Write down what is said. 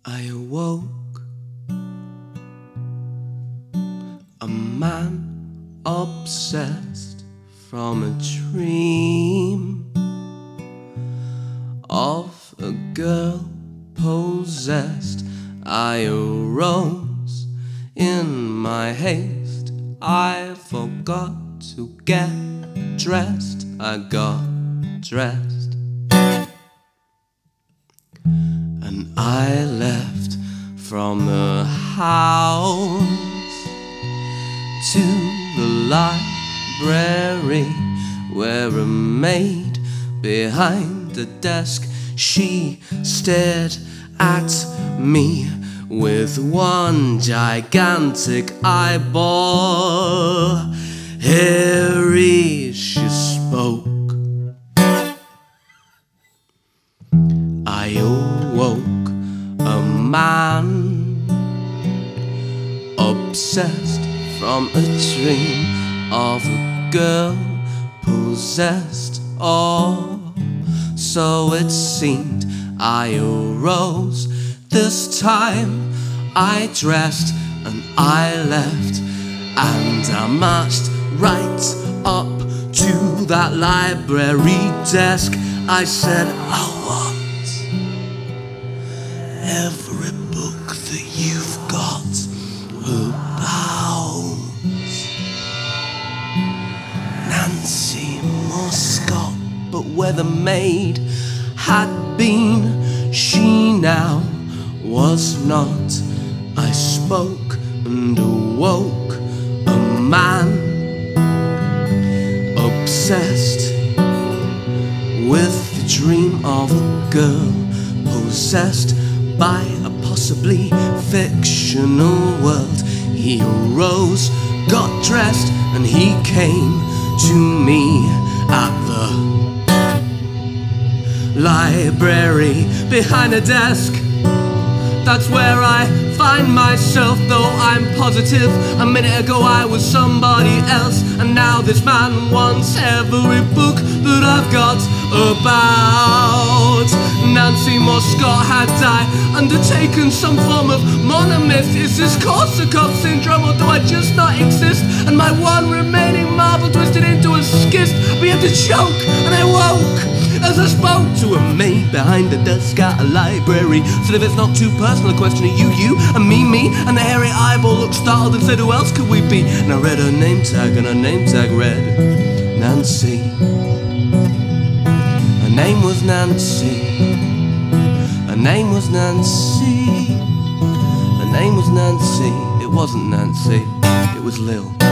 I awoke a man obsessed from a dream of a girl possessed. I arose in my haste. I forgot to get dressed. I got dressed and I left from the house to the library, where a maid behind the desk, she stared at me with one gigantic eyeball. Harry, she spoke. I awoke a man obsessed from a dream of a girl possessed. Oh, so it seemed. I arose. This time I dressed and I left, and I marched right up to that library desk. I said, I want every book that you've got about Nancy Moscott. But where the maid had been, she now was not. I spoke and awoke a man obsessed with the dream of a girl possessed by a possibly fictional world. He arose, got dressed, and he came to me at the library behind a desk. That's where I find myself, though I'm positive a minute ago I was somebody else, and now this man wants every book that I've got about Nancy Moscott. Had I undertaken some form of monomyth? Is this Korsakoff syndrome, or do I just not exist, and my one remaining marble twisted into a schist? I began to choke and I woke as I spoke to a maid behind the desk at a library. Said, if it's not too personal a question, are you, and me, and the hairy eyeball looked startled and said, who else could we be? And I read her name tag, and her name tag read Nancy. Her name was Nancy. Her name was Nancy. Her name was Nancy. It wasn't Nancy, it was Lil.